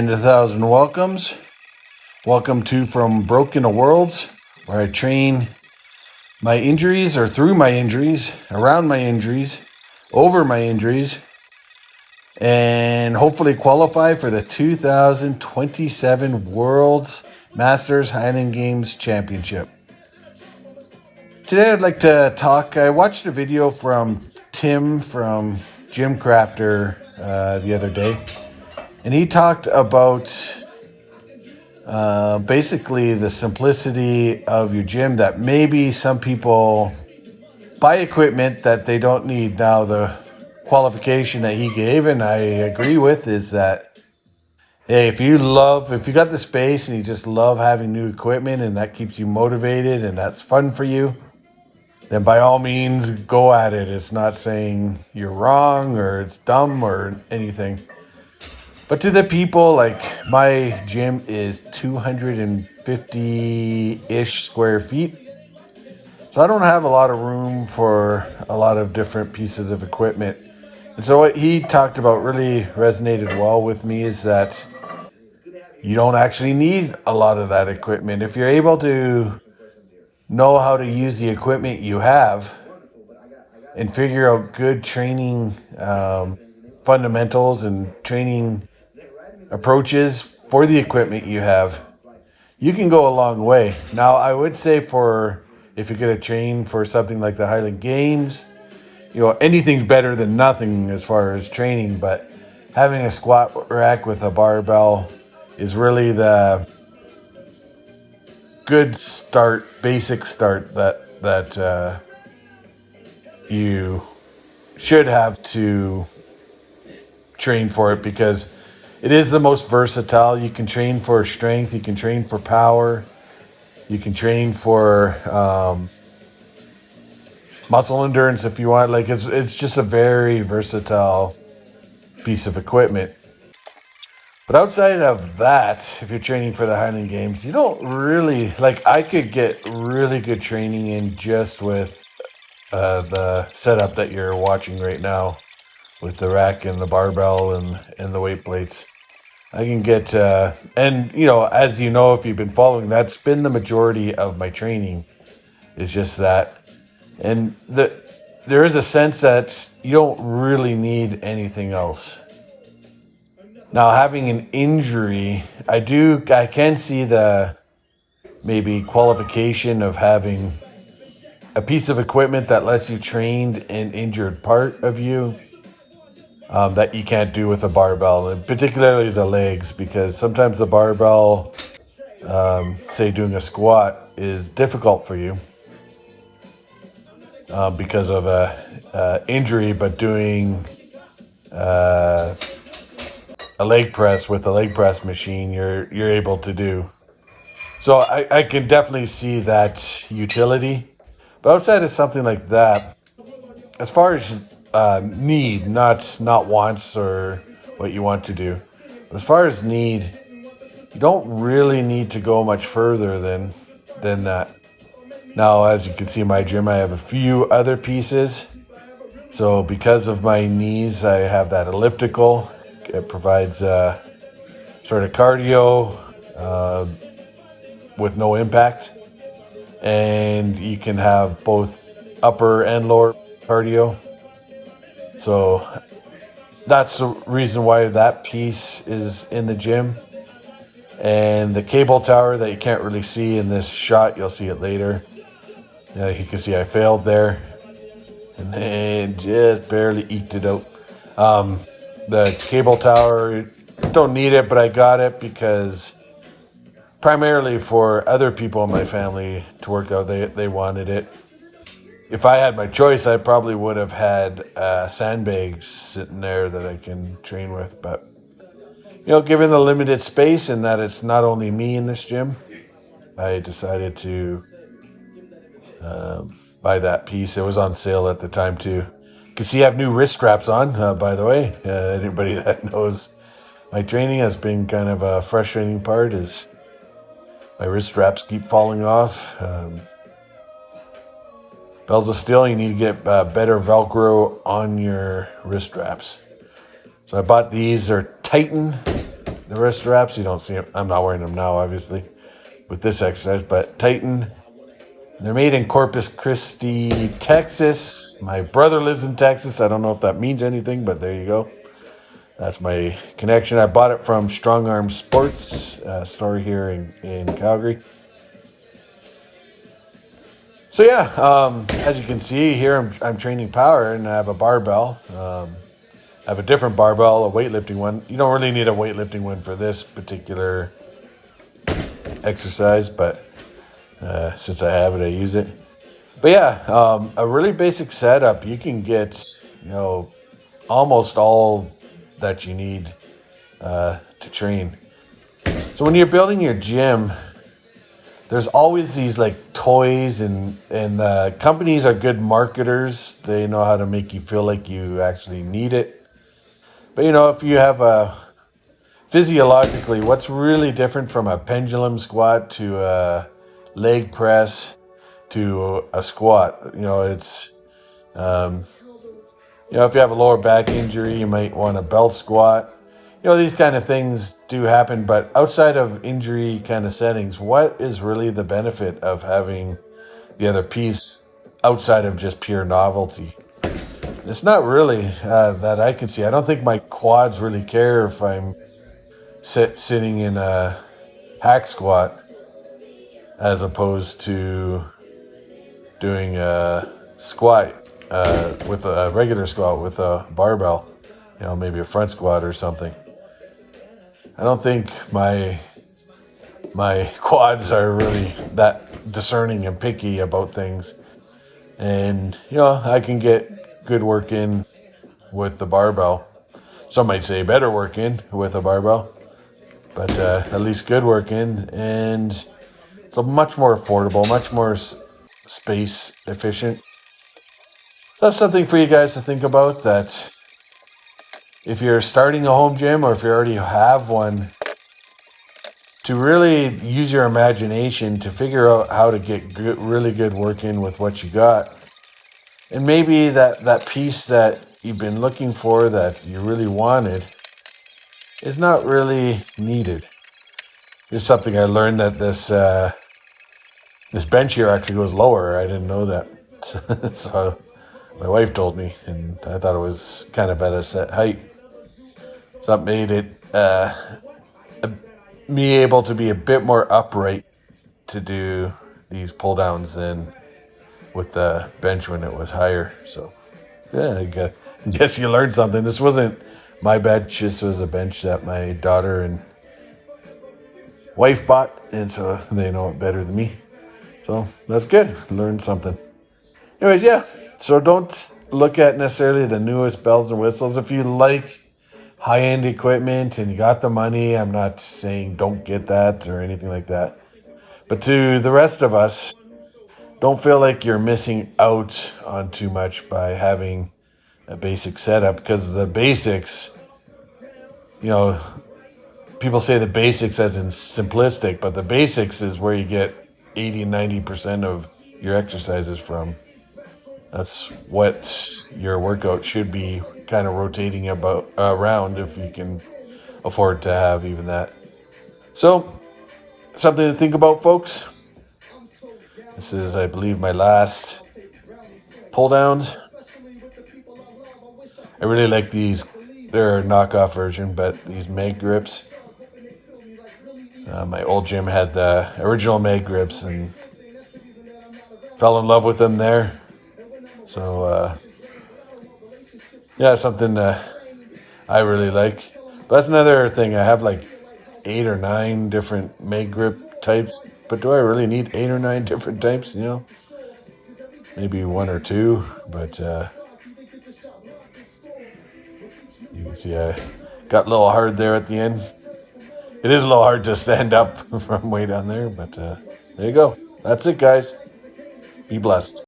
And 1,000 welcomes. Welcome to From Broken to Worlds, where I train my injuries or through my injuries, around my injuries, over my injuries, and hopefully qualify for the 2027 World's Masters Highland Games Championship. Today I'd like to talk, I watched a video from Tim from Gym Crafter the other day, and he talked about basically the simplicity of your gym, that maybe some people buy equipment that they don't need. Now, the qualification that he gave, and I agree with, is that, hey, if you got the space and you just love having new equipment and that keeps you motivated and that's fun for you, then by all means go at it. It's not saying you're wrong or it's dumb or anything. But to the people, like, my gym is 250-ish square feet. So I don't have a lot of room for a lot of different pieces of equipment. And so what he talked about really resonated well with me, is that you don't actually need a lot of that equipment. If you're able to know how to use the equipment you have and figure out good training fundamentals and training approaches for the equipment you have, you can go a long way. Now, I would say if you're going to train for something like the Highland Games, anything's better than nothing as far as training, but having a squat rack with a barbell is really the good start, basic start that you should have to train for it, because it is the most versatile. You can train for strength, you can train for power, you can train for muscle endurance if you want. Like, it's just a very versatile piece of equipment. But outside of that, if you're training for the Highland Games, you don't really, like, I could get really good training in just with the setup that you're watching right now, with the rack and the barbell and the weight plates. I can get, and as you know, if you've been following, that's been the majority of my training, is just that. And there is a sense that you don't really need anything else. Now, having an injury, I can see the maybe qualification of having a piece of equipment that lets you train an injured part of you, that you can't do with a barbell, and particularly the legs, because sometimes the barbell, say doing a squat, is difficult for you because of a injury, but doing a leg press with a leg press machine, you're able to do. So I can definitely see that utility. But outside of something like that, as far as need, not wants or what you want to do, but as far as need, you don't really need to go much further than that. Now, as you can see in my gym, I have a few other pieces. So because of my knees, I have that elliptical. It provides sort of cardio with no impact, and you can have both upper and lower cardio. So that's the reason why that piece is in the gym. And the cable tower that you can't really see in this shot, you'll see it later. You can see I failed there and then just barely eked it out. The cable tower, don't need it, but I got it because primarily for other people in my family to work out, they wanted it. If I had my choice, I probably would have had sandbags sitting there that I can train with. But, given the limited space and that it's not only me in this gym, I decided to buy that piece. It was on sale at the time, too. You can see I have new wrist straps on, by the way. Anybody that knows my training has been kind of a frustrating part, is my wrist straps keep falling off. Bells of steel, you need to get better Velcro on your wrist straps. So I bought these. They're Titan. the wrist wraps. You don't see them. I'm not wearing them now, obviously, with this exercise. But Titan, they're made in Corpus Christi, Texas. My brother lives in Texas. I don't know if that means anything, but there you go. That's my connection. I bought it from Strong Arm Sports store here in Calgary. So yeah, as you can see here, I'm training power, and I have a barbell. I have a different barbell, a weightlifting one. You don't really need a weightlifting one for this particular exercise, but since I have it, I use it. But yeah, a really basic setup. You can get, almost all that you need to train. So when you're building your gym, there's always these like toys, and companies are good marketers. They know how to make you feel like you actually need it. But if you have physiologically, what's really different from a pendulum squat to a leg press to a squat? It's if you have a lower back injury, you might want a belt squat. These kind of things do happen, but outside of injury kind of settings, what is really the benefit of having the other piece outside of just pure novelty? It's not really that I can see. I don't think my quads really care if I'm sitting in a hack squat as opposed to doing a squat with a regular squat with a barbell, maybe a front squat or something. I don't think my quads are really that discerning and picky about things. And, I can get good work in with the barbell. Some might say better work in with a barbell, but at least good work in. And it's much more affordable, much more space efficient. That's something for you guys to think about, that if you're starting a home gym or if you already have one, to really use your imagination to figure out how to get really good work in with what you got. And maybe that piece that you've been looking for, that you really wanted, is not really needed. It's something I learned, that this bench here actually goes lower. I didn't know that. So my wife told me, and I thought it was kind of at a set height. So that made it me able to be a bit more upright to do these pull downs than with the bench when it was higher. So yeah, I guess you learned something. This wasn't my bench. This was a bench that my daughter and wife bought, and so they know it better than me. So that's good. Learned something. Anyways, yeah. So don't look at necessarily the newest bells and whistles. If you like high-end equipment and you got the money, I'm not saying don't get that or anything like that. But to the rest of us, don't feel like you're missing out on too much by having a basic setup, because the basics, people say the basics as in simplistic, but the basics is where you get 80, 90% of your exercises from. That's what your workout should be kind of rotating around, if you can afford to have even that. So, something to think about, folks. This is, I believe, my last pull downs. I really like these. They're a knockoff version, but these mag grips. My old gym had the original mag grips and fell in love with them there. So, yeah, something I really like. But that's another thing. I have like 8 or 9 different mag grip types. But do I really need 8 or 9 different types? Maybe 1 or 2. But you can see I got a little hard there at the end. It is a little hard to stand up from way down there. But there you go. That's it, guys. Be blessed.